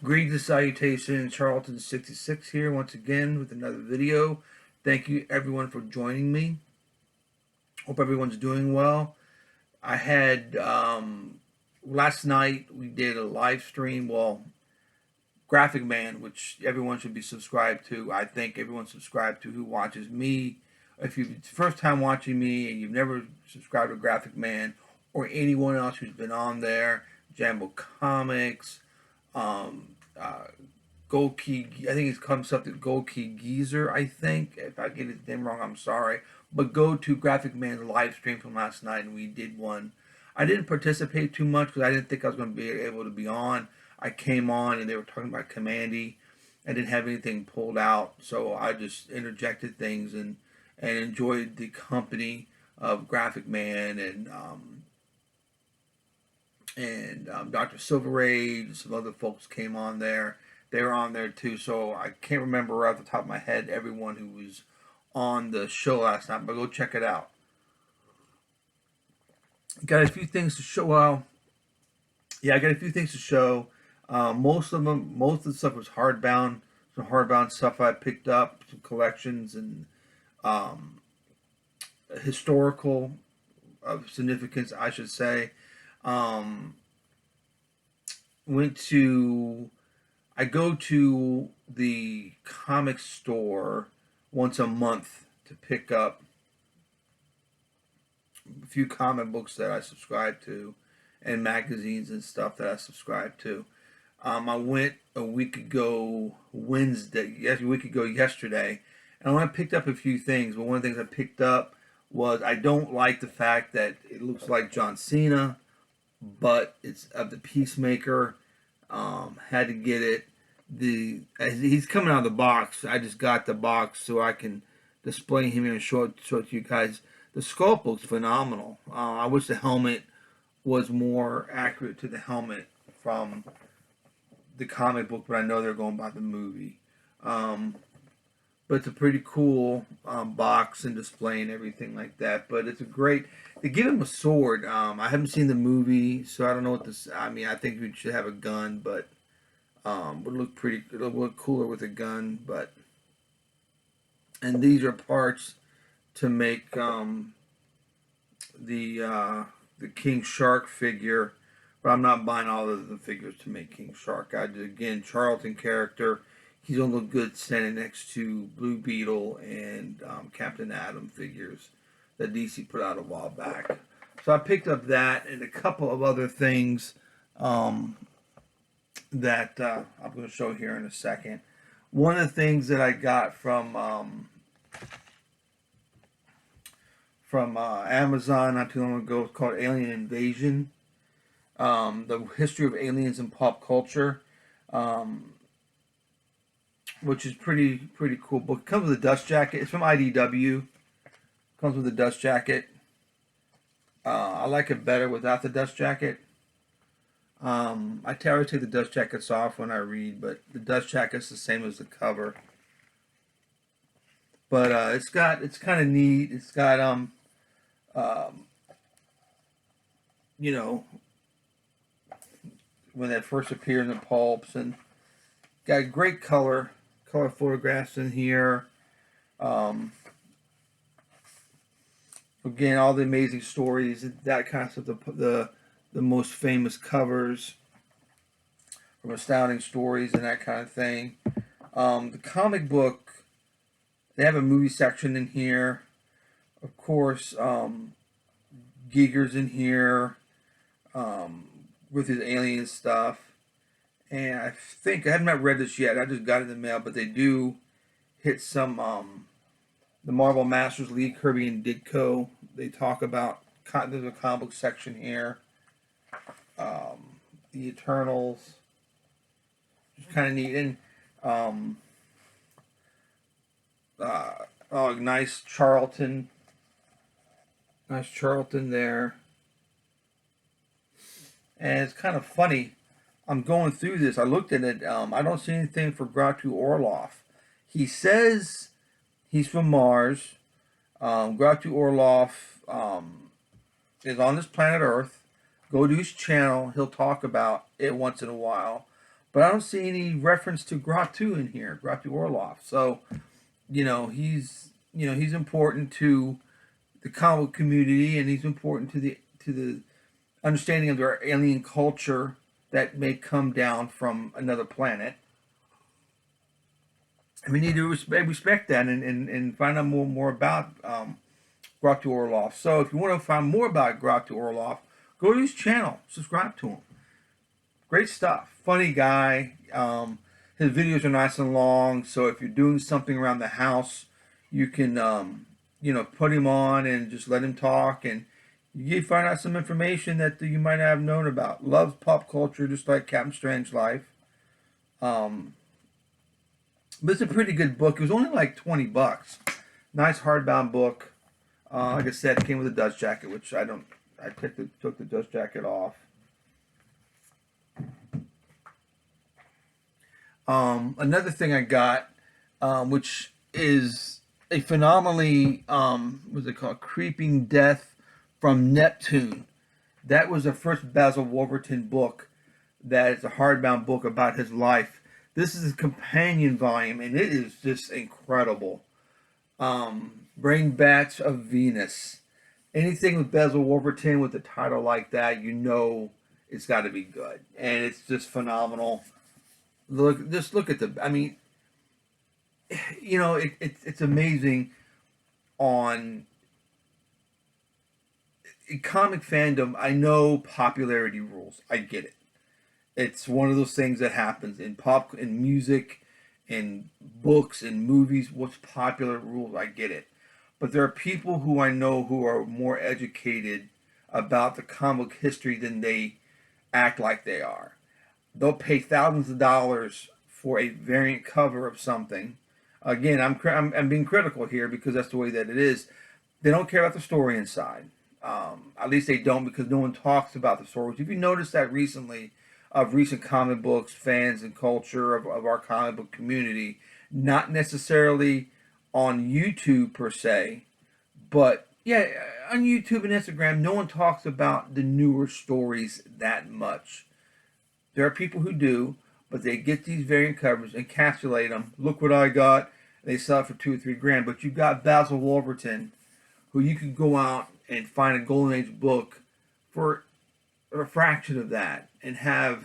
Greetings and salutations, Charlton66 here once again with another video. Thank you everyone for joining me. Hope everyone's doing well. I had, last night we did a live stream, Graphic Man, which everyone should be subscribed to. I think everyone subscribed to who watches me. If you're first time watching me and you've never subscribed to Graphic Man or anyone else who's been on there, Jambo Comics, Gold Key, I think it comes up to Gold Key Geezer, I think. If I get his name wrong, I'm sorry. But go to Graphic Man's live stream from last night, and we did one. I didn't participate too much because I didn't think I was going to be able to be on. I came on, and they were talking about Commandy. I didn't have anything pulled out, so I just interjected things and enjoyed the company of Graphic Man and Dr. Silver Age. Some other folks came on there. They were on there too, so I can't remember right off the top of my head everyone who was on the show last night, but go check it out. Got a few things to show. I got a few things to show. Most of the stuff was hardbound. Some hardbound stuff I picked up, some collections and historical of significance, I should say. Um, I go to the comic store once a month to pick up a few comic books that I subscribe to and magazines and stuff that I subscribe to. I went a week ago yesterday, and I picked up a few things, but one of the things I picked up was I don't like the fact that it looks like John Cena, but it's of the Peacemaker. Had to get it. He's coming out of the box. I just got the box so I can display him here and show it to you guys. The sculpt looks phenomenal. I wish the helmet was more accurate to the helmet from the comic book, but I know they're going by the movie. But it's a pretty cool box and display and everything like that. But it's a great. They give him a sword. I haven't seen the movie, so I don't know what this. I mean, I think we should have a gun, but would look pretty. It'll look cooler with a gun. But and these are parts to make the King Shark figure. But I'm not buying all of the figures to make King Shark. Again, Charlton character. He's gonna look good standing next to Blue Beetle and Captain Atom figures that DC put out a while back. So I picked up that and a couple of other things that I'm going to show here in a second. One of the things that I got from Amazon not too long ago is called Alien Invasion. The history of aliens in pop culture. Which is pretty cool book. It comes with a dust jacket. It's from IDW. Comes with a dust jacket. I like it better without the dust jacket. I always take the dust jackets off when I read, but the dust jacket's the same as the cover. But it's kind of neat. It's got you know, when that first appeared in the pulps, and got great color photographs in here. Again, all the amazing stories, that kind of stuff. The most famous covers from Astounding Stories and that kind of thing. The comic book, they have a movie section in here. Of course, Giger's in here with his alien stuff. And I think, I have not read this yet, I just got it in the mail, but they do hit some, the Marvel Masters League, Kirby and Ditko. They talk about, there's a comic book section here. The Eternals. It's kind of neat. And, nice Charlton. Nice Charlton there. And it's kind of funny. I'm going through this. I looked at it. I don't see anything for Gratu Orloff. He says he's from Mars. Gratu Orloff is on this planet Earth. Go to his channel. He'll talk about it once in a while. but I don't see any reference to Gratu in here, Gratu Orloff. So, he's important to the comic community, and he's important to the understanding of their alien culture that may come down from another planet. And we need to respect that and find out more about Gratu Orloff. So if you want to find more about Gratu Orloff, go to his channel, subscribe to him. Great stuff. Funny guy. His videos are nice and long, so if you're doing something around the house, you can put him on and just let him talk, and you find out some information that you might not have known about. Loves pop culture just like Captain Strangelove. But it's a pretty good book. It was only like $20. Nice hardbound book. Like I said, it came with a dust jacket, which I took the dust jacket off. Another thing I got, which is a phenomenally, what's it called? Creeping Death from Neptune. That was the first Basil Wolverton book that is a hardbound book about his life. This is a companion volume, and it is just incredible. Brain Bats of Venus. Anything with Basil Wolverton with a title like that, it's got to be good, and it's just phenomenal. Look at the. I mean, it's amazing. In comic fandom, I know popularity rules. I get it. It's one of those things that happens in music, in books, in movies. What's popular rules? I get it. But there are people who I know who are more educated about the comic history than they act like they are. They'll pay thousands of dollars for a variant cover of something. Again, I'm being critical here because that's the way that it is. They don't care about the story inside. At least they don't, because no one talks about the stories. If you notice that recently, of recent comic books, fans and culture of our comic book community, not necessarily on YouTube per se, but yeah, on YouTube and Instagram, no one talks about the newer stories that much. There are people who do, but they get these variant covers, encapsulate them. Look what I got. They sell it for $2 or $3 But you got Basil Wolverton, who you can go out and find a Golden Age book for a fraction of that and have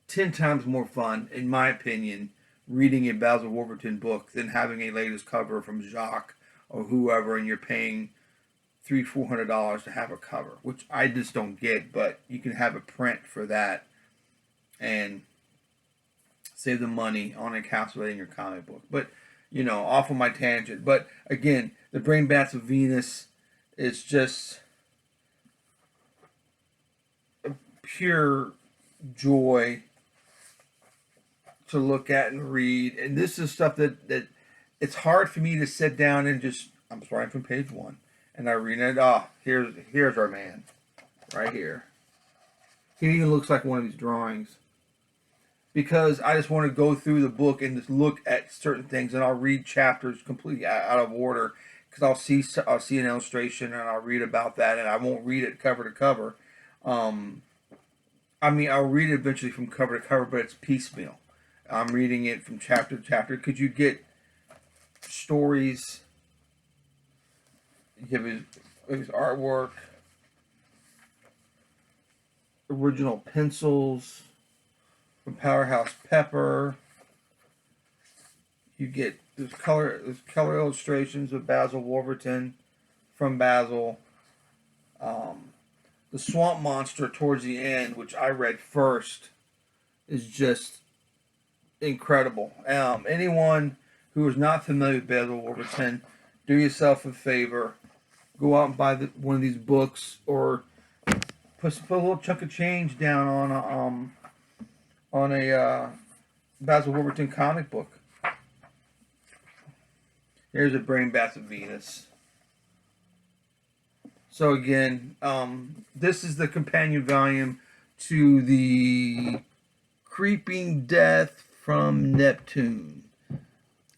10 times more fun, in my opinion, reading a Basil Wolverton book than having a latest cover from Jacques or whoever, and you're paying $300-400 to have a cover, which I just don't get. But you can have a print for that and save the money on encapsulating your comic book. But off of my tangent. But again, the Brain Bats of Venus is just a pure joy to look at and read. And this is stuff that it's hard for me to sit down and just, I'm starting from page 1 and I read it. Here's our man right here. He even looks like one of these drawings, because I just want to go through the book and just look at certain things, and I'll read chapters completely out of order, because I'll see an illustration and I'll read about that, and I won't read it cover to cover. I'll read it eventually from cover to cover, but it's piecemeal. I'm reading it from chapter to chapter. Could you get stories? You have his artwork, original pencils from Powerhouse Pepper. You get there's color illustrations of Basil Wolverton from Basil. The Swamp Monster towards the end, which I read first, is just incredible. Anyone who is not familiar with Basil Wolverton, do yourself a favor. Go out and buy one of these books, or put a little chunk of change down on a Basil Wolverton comic book. Here's a Brain Bats of Venus. So again, this is the companion volume to the Creeping Death from Neptune.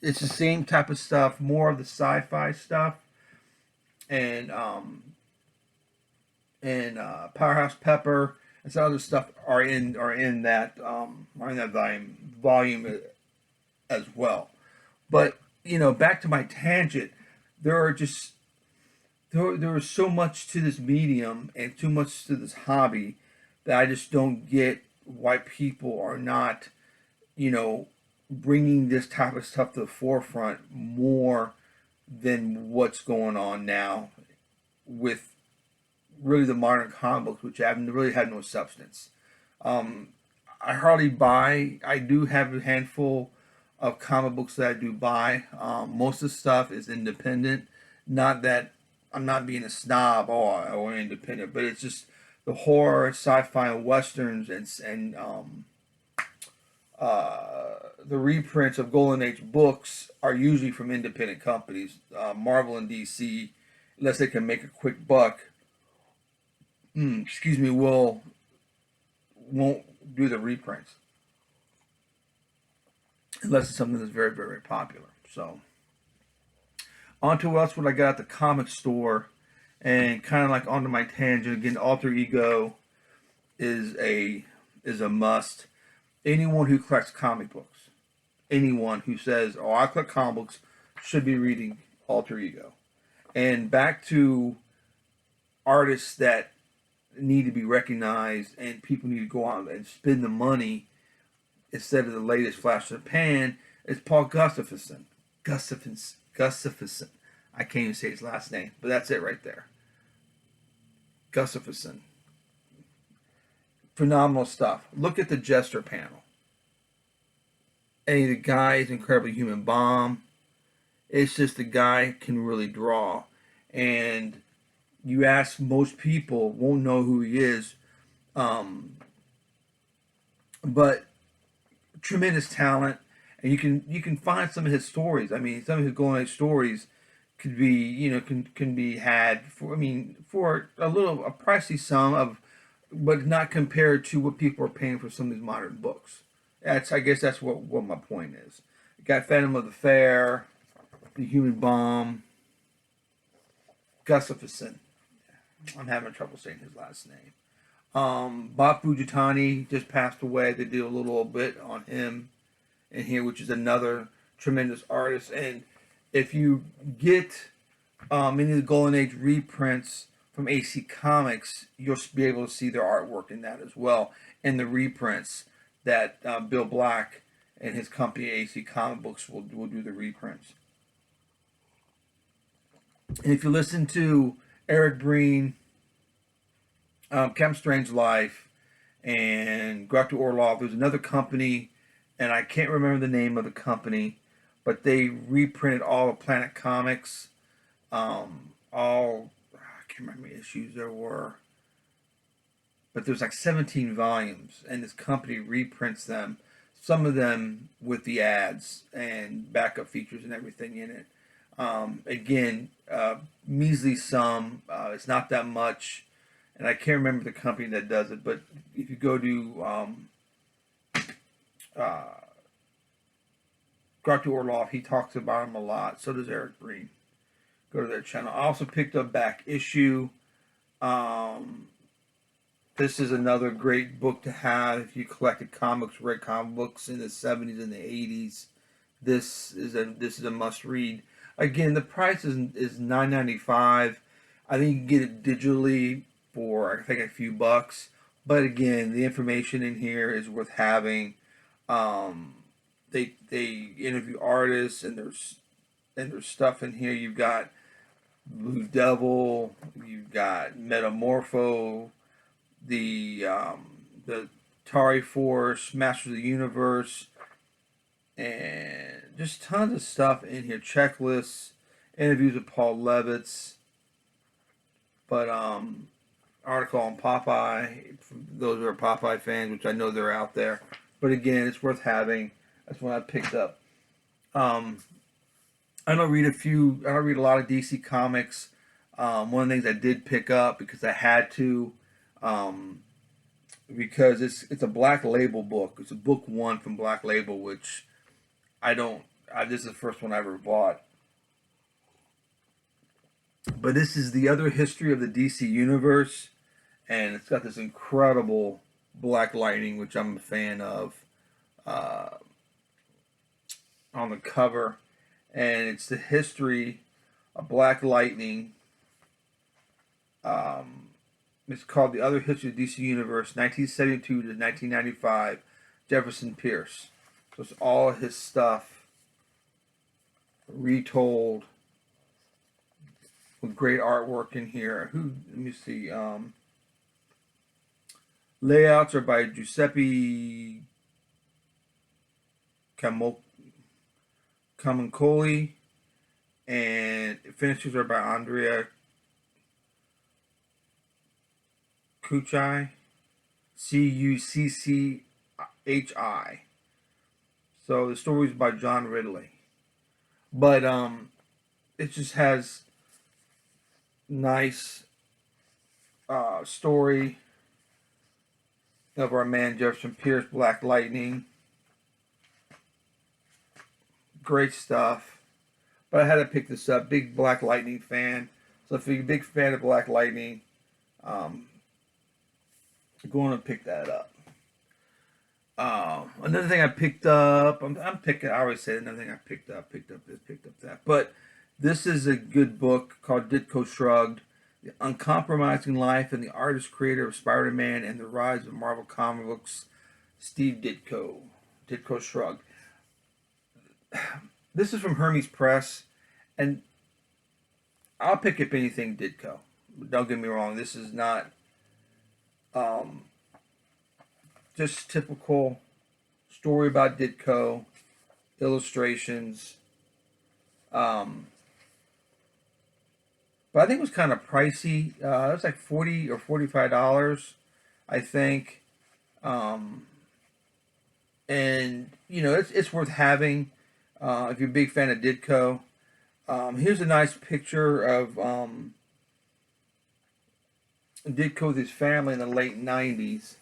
It's the same type of stuff, more of the sci-fi stuff, and Powerhouse Pepper and some other stuff are in that volume as well. But back to my tangent, there are just there is so much to this medium and too much to this hobby that I just don't get why people are not, bringing this type of stuff to the forefront more than what's going on now with really the modern comic books, which haven't really had no substance. Um, I hardly buy. I do have a handful of comic books that I do buy. Most of the stuff is independent. Not that I'm not being a snob or independent, but it's just the horror, sci-fi, and westerns the reprints of Golden Age books are usually from independent companies. Marvel and DC, unless they can make a quick buck, excuse me, won't do the reprints unless it's something that's very, very popular. So, on to else what I got at the comic store, and kind of like onto my tangent again. Alter Ego is a must. Anyone who collects comic books, anyone who says, "Oh, I collect comic books," should be reading Alter Ego. And back to artists that need to be recognized, and people need to go out and spend the money instead of the latest flash in the pan. It's Paul Gustafson. Gustafson. I can't even say his last name, but that's it right there. Gustafson. Phenomenal stuff. Look at the Jester panel. And the guy is incredibly human bomb. It's just the guy can really draw. And you ask most people, won't know who he is. But tremendous talent. And you can find some of his stories. I mean, some of his Golden Age stories could be, can be had for a pricey sum of, but not compared to what people are paying for some of these modern books. I guess that's what my point is. You got Phantom of the Fair, The Human Bomb, Gustafson. I'm having trouble saying his last name. Bob Fujitani just passed away. They did a little bit on him in here, which is another tremendous artist. And if you get any of the Golden Age reprints from AC Comics, you'll be able to see their artwork in that as well. And the reprints that Bill Black and his company AC Comic Books will do the reprints. And if you listen to Eric Breen, Captain Strange Life, and Dr. Orlov, there's another company, and I can't remember the name of the company, but they reprinted all of Planet Comics, I can't remember how many issues there were, but there's like 17 volumes, and this company reprints them, some of them with the ads and backup features and everything in it. Again, measly sum, it's not that much, and I can't remember the company that does it, but if you go to Dr. Orloff, he talks about him a lot. So does Eric Breen. Go to their channel. I also picked up Back Issue. This is another great book to have if you collected comics, read comic books in the 70s and the 80s. This is a must read. Again, the price is $9.95. I think you can get it digitally for I think a few bucks. But again, the information in here is worth having. They interview artists, and there's stuff in here. You've got Blue Devil, you've got Metamorpho, the Tari Force, Masters of the Universe, and just tons of stuff in here. Checklists, interviews with Paul Levitz, but article on Popeye, for those who are Popeye fans, which I know they're out there. But again, it's worth having. That's what I picked up. I don't read a lot of DC comics. One of the things I did pick up because I had to, because it's a Black Label book. It's a book one from Black Label, which this is the first one I ever bought. But this is the other history of the DC universe, and it's got this incredible black lightning, which I'm a fan of, uh, on the cover, and it's the history of Black Lightning. Um, it's called The Other History of DC Universe, 1972 to 1995, Jefferson Pierce. So it's all his stuff retold with great artwork in here. Let me see. Layouts are by Giuseppe Camuncoli, and finishes are by Andrea Cucci, Cucchi. So the story is by John Ridley, but it just has nice story of our man Jefferson Pierce, Black Lightning. Great stuff. But I had to pick this up. Big Black Lightning fan. So if you're a big fan of Black Lightning, go on and pick that up. Another thing I picked up, I always say another thing I picked up this, picked up that. But this is a good book called Ditko Shrugged, The Uncompromising Life and the Artist Creator of Spider-Man and the Rise of Marvel Comic Books, Steve Ditko. Ditko Shrugged. This is from Hermes Press, and I'll pick up anything Ditko. Don't get me wrong, this is not just typical story about Ditko, illustrations. But I think it was kind of pricey. It was like $40 or $45, I think. And it's worth having if you're a big fan of Ditko. Here's a nice picture of Ditko with his family in the late 90s,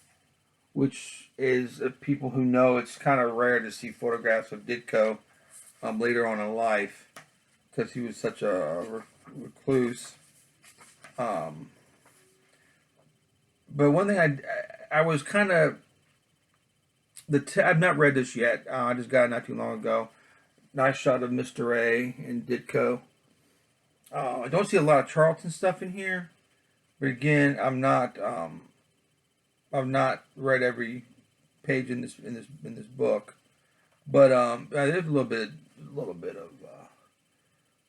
which is, people who know, it's kind of rare to see photographs of Ditko later on in life, because he was such a recluse. But one thing I was kind of, I've not read this yet. I just got it not too long ago. Nice shot of Mr. A and Ditko. I don't see a lot of Charlton stuff in here, but again, I've not read every page in this book, but there's a little bit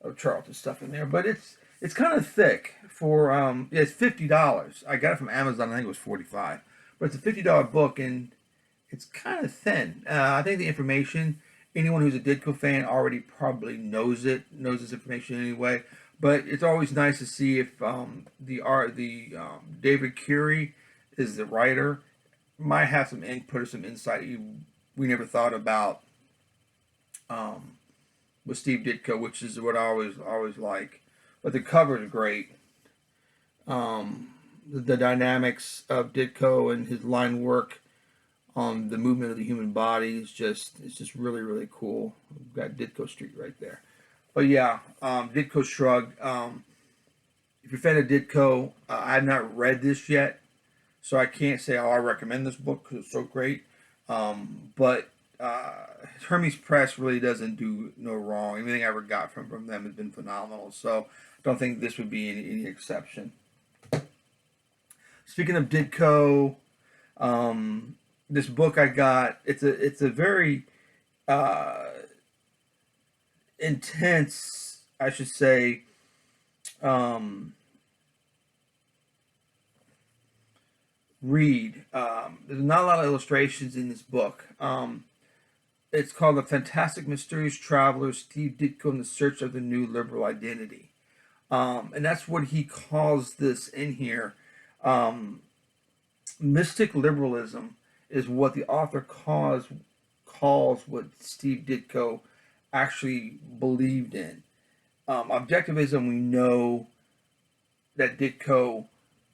of Charlton stuff in there, but it's kind of thick for it's $50. I got it from Amazon. I think it was $45, but it's a $50 book, and it's kind of thin. I think the information, anyone who's a Ditko fan already probably knows this information anyway. But it's always nice to see if David Curie is the writer, might have some input or some insight we never thought about with Steve Ditko, which is what I always like. But the cover is great. The dynamics of Ditko and his line work on the movement of the human body is just really, really cool. We've got Ditko Street right there. But yeah, Ditko Shrugged. If you're a fan of Ditko, I have not read this yet, so I can't say, I recommend this book because it's so great. But Hermes Press really doesn't do no wrong. Everything I ever got from them has been phenomenal. So I don't think this would be any exception. Speaking of Ditko, this book I got, it's a very intense, I should say, read. There's not a lot of illustrations in this book. It's called The Fantastic Mysterious Traveler, Steve Ditko in the Search of the New Liberal Identity. And that's what he calls this in here. Mystic liberalism is what the author calls what Steve Ditko actually believed in. Objectivism, we know that Ditko,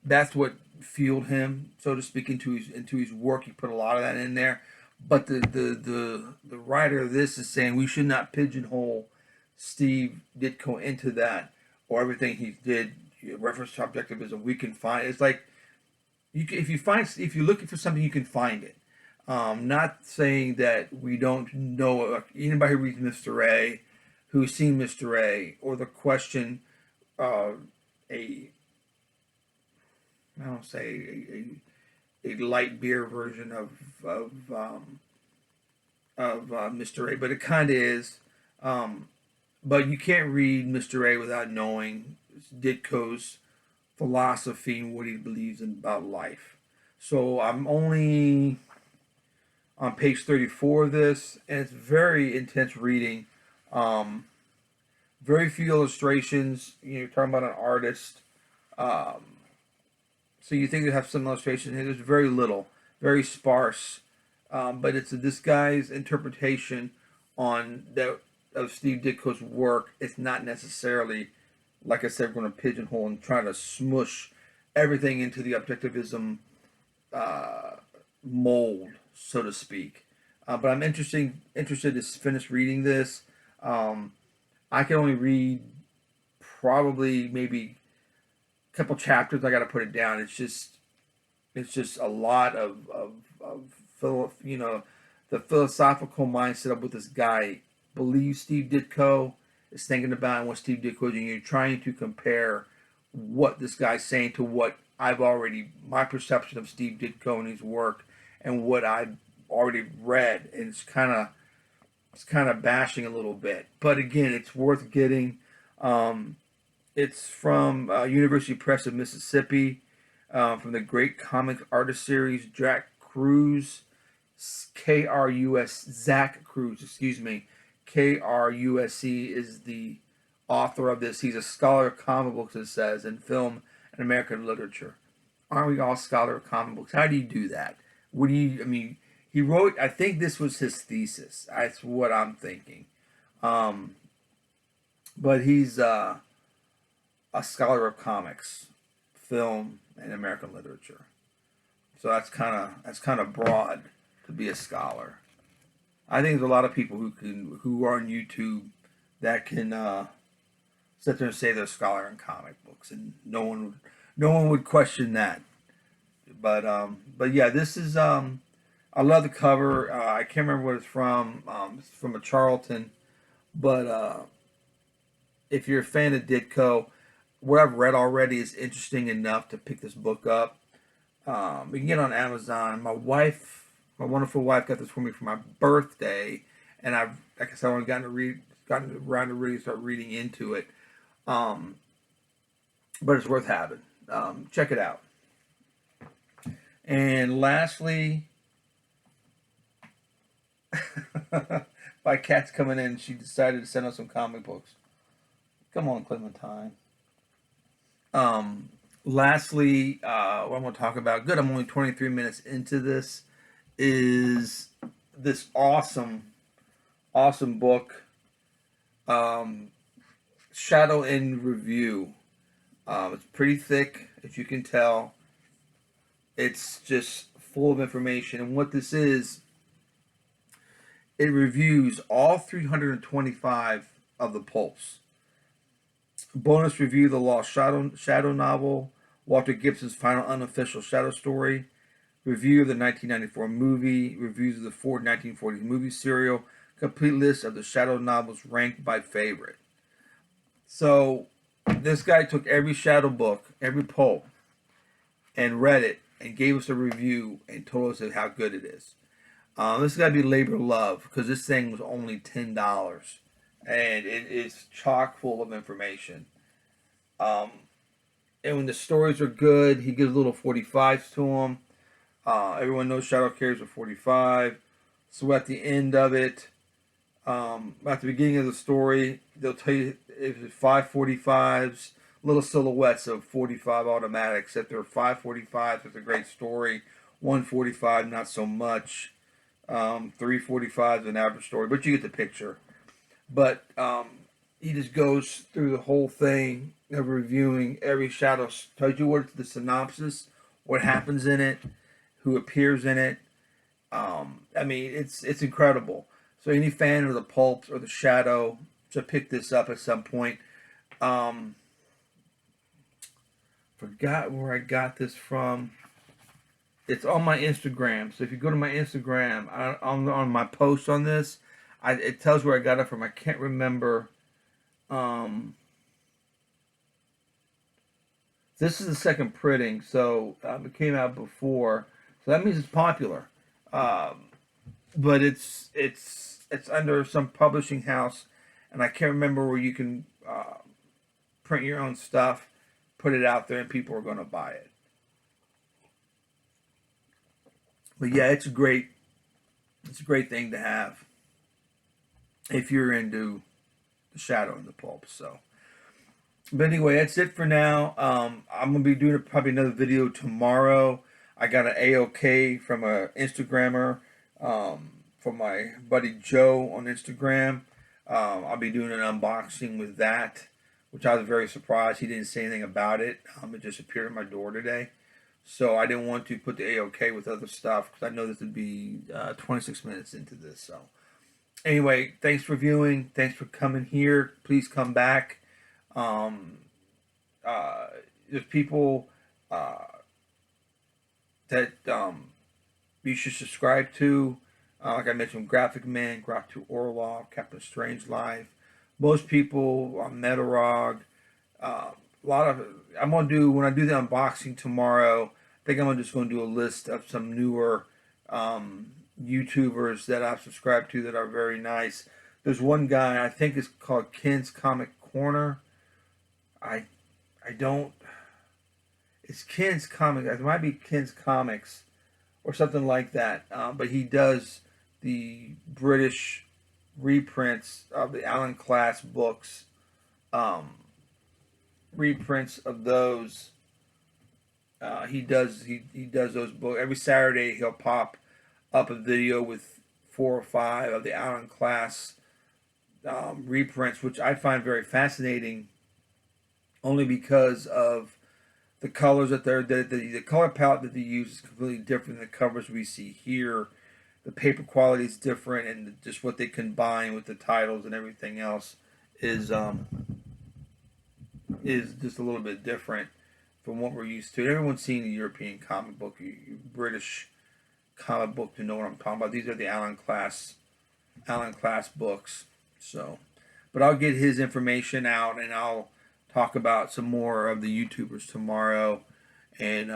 that's what fueled him, so to speak, into his work. He put a lot of that in there. But the writer of this is saying we should not pigeonhole Steve Ditko into that, or everything he did, reference to objectivism. We can find, it's like if you're looking for something, you can find it. Not saying that we don't know anybody who reads Mr. A, who's seen Mr. A, or the question, a I don't say a light beer version of Mr. A, but it kind of is. But you can't read Mr. A without knowing Ditko's philosophy and what he believes in about life. So I'm only on page 34 of this, and it's very intense reading. Very few illustrations. You're talking about an artist. So you think they have some illustrations, and there's very little, very sparse. But it's this guy's interpretation on that of Steve Ditko's work. It's not necessarily, like I said, we're going to pigeonhole and try to smush everything into the objectivism mold, so to speak. But I'm interested to finish reading this. I can only read probably maybe a couple chapters. I got to put it down. It's just a lot of the philosophical mindset of what this guy believes Steve Ditko is thinking about and what Steve Ditko is doing. You're trying to compare what this guy's saying to what my perception of Steve Ditko and his work and what I've already read, and it's kind of bashing a little bit. But again, it's worth getting. It's from University Press of Mississippi, from the Great Comic Artist Series. Jack Cruz, Zach Cruz, excuse me, KRUSC is the author of this. He's a scholar of comic books, it says, and film and American literature. Aren't we all scholar of comic books? How do you do that? He wrote, I think this was his thesis. That's what I'm thinking. But he's a scholar of comics, film, and American literature. So that's kind of broad to be a scholar. I think there's a lot of people who are on YouTube that can sit there and say they're a scholar in comic books, and no one would question that. But yeah, this is I love the cover. I can't remember what it's from. It's from a Charlton, but if you're a fan of Ditko, what I've read already is interesting enough to pick this book up. You can get it on Amazon. My wonderful wife, got this for me for my birthday, and like I said, I've gotten around to really start reading into it. But it's worth having. Check it out. And lastly, my cat's coming in. She decided to send us some comic books. Come on, Clementine. Lastly, what I'm going to talk about, good, I'm only 23 minutes into this, is this awesome book, Shadow in Review. It's pretty thick, if you can tell. It's just full of information. And what this is, it reviews all 325 of the pulps. Bonus review, The Lost Shadow novel, Walter Gibson's final unofficial Shadow story, review of the 1994 movie, reviews of the Ford 1940s movie serial, complete list of the Shadow novels ranked by favorite. So this guy took every Shadow book, every pulp, and read it and gave us a review and told us how good it is. This has got to be labor of love, because this thing was only $10, and it is chock full of information. And when the stories are good, he gives little 45s to them. Everyone knows Shadow carries a 45. So at the end of it, at the beginning of the story, they'll tell you if it's 545s, little silhouettes of 45 automatics. If there are 545s, it's a great story. 145, not so much. 345 is an average story, but you get the picture. But he just goes through the whole thing of reviewing every Shadow. Tells you what's the synopsis, what happens in it, who appears in it. It's incredible. So any fan of the pulps or the Shadow should pick this up at some point. Forgot where I got this from. It's on my Instagram. So if you go to my Instagram, on my post on this, it tells where I got it from. I can't remember. Um, this is the second printing, so it came out before. So that means it's popular. Um, but it's under some publishing house, and I can't remember where you can print your own stuff, put it out there, and people are going to buy it. But yeah, it's a great thing to have if you're into the shadow and the pulp. So, but anyway, that's it for now. I'm gonna be doing probably another video tomorrow. I got an AOK from a Instagrammer, from my buddy Joe on Instagram. I'll be doing an unboxing with that, which I was very surprised. He didn't say anything about it. It just appeared at my door today. So I didn't want to put the AOK with other stuff because I know this would be 26 minutes into this. So anyway, thanks for viewing. Thanks for coming here. Please come back. Um, there's people that you should subscribe to. Like I mentioned, Graphic Man, Graph 2 Orlov, Captain Strange Life. Most people on Metalrog. A lot of I'm gonna do when I do the unboxing tomorrow. I think I'm just going to do a list of some newer YouTubers that I've subscribed to that are very nice. There's one guy I think it's called Ken's Comic Corner. I don't. It's Ken's Comics. It might be Ken's Comics or something like that. But he does the British reprints of the Allen Class books. Reprints of those. He does those books every Saturday. He'll pop up a video with 4 or 5 of the Allen Class reprints, which I find very fascinating, only because of the colors that the color palette that they use is completely different than the covers we see here. The paper quality is different, and just what they combine with the titles and everything else is just a little bit different from what we're used to. Everyone's seen the European comic book, British comic book to know what I'm talking about. These are the Allen Class books. So, but I'll get his information out, and I'll talk about some more of the YouTubers tomorrow and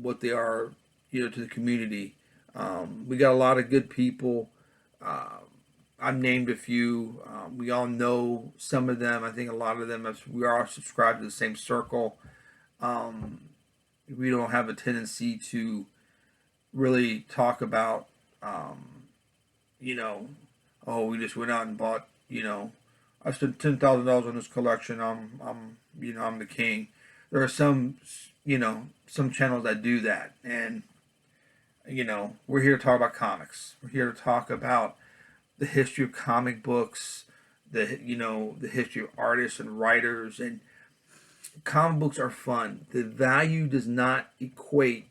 what they are, to the community. We got a lot of good people. I've named a few. We all know some of them. I think a lot of them, we are subscribed to the same circle. We don't have a tendency to really talk about, oh, we just went out and bought, I spent $10,000 on this collection. I'm the king. There are some channels that do that, and we're here to talk about comics. We're here to talk about the history of comic books, the history of artists and writers, and comic books are fun. The value does not equate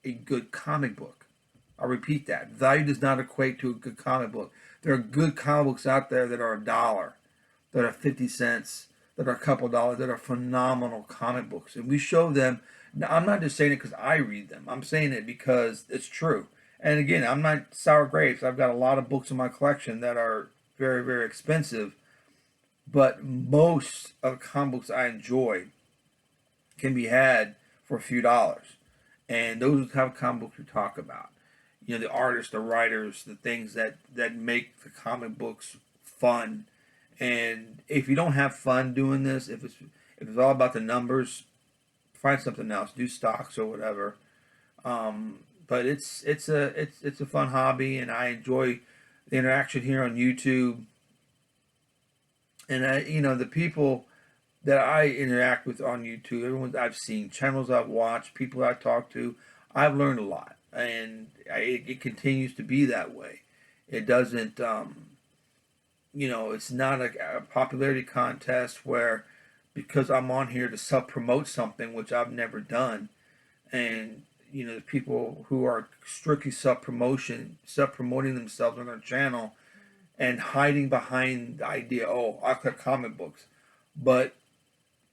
a good comic book. I'll repeat that. Value does not equate to a good comic book. There are good comic books out there that are $1, that are 50 cents, that are a couple dollars, that are phenomenal comic books. And we show them. Now, I'm not just saying it because I read them. I'm saying it because it's true. And again, I'm not sour grapes. I've got a lot of books in my collection that are very, very expensive. But most of the comic books I enjoy can be had for a few dollars. And those are the type of comic books we talk about. The artists, the writers, the things that make the comic books fun. And if you don't have fun doing this, if it's all about the numbers, find something else. Do stocks or whatever. But it's a fun hobby, and I enjoy the interaction here on YouTube. And the people that I interact with on YouTube, everyone I've seen, channels I've watched, people I've talked to, I've learned a lot, and it continues to be that way. It doesn't, it's not a popularity contest where because I'm on here to self-promote something, which I've never done, and the people who are strictly self-promoting themselves on their channel and hiding behind the idea, oh, I collect comic books, but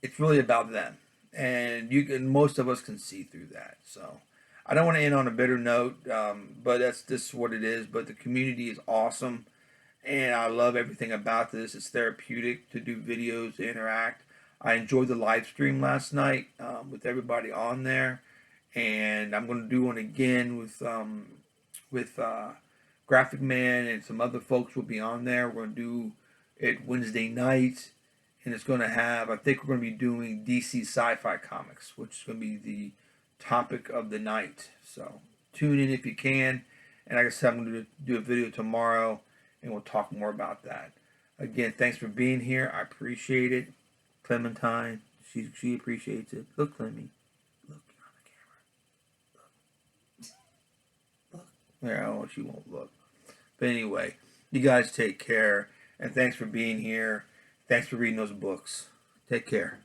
it's really about them, and most of us can see through that. So I don't want to end on a bitter note, but that's just what it is. But the community is awesome, and I love everything about this. It's therapeutic to do videos, to interact. I enjoyed the live stream last night with everybody on there, and I'm going to do one again with Graphic Man and some other folks will be on there. We're going to do it Wednesday night, and it's going to have, I think we're going to be doing DC sci-fi comics, which is going to be the topic of the night. So tune in if you can. And like I said, I'm going to do a video tomorrow, and we'll talk more about that. Again, thanks for being here. I appreciate it. Clementine, she appreciates it. Look, Clemmy. Look, you're on the camera. Look. Yeah, oh, she won't look. But anyway, you guys take care. And thanks for being here. Thanks for reading those books. Take care.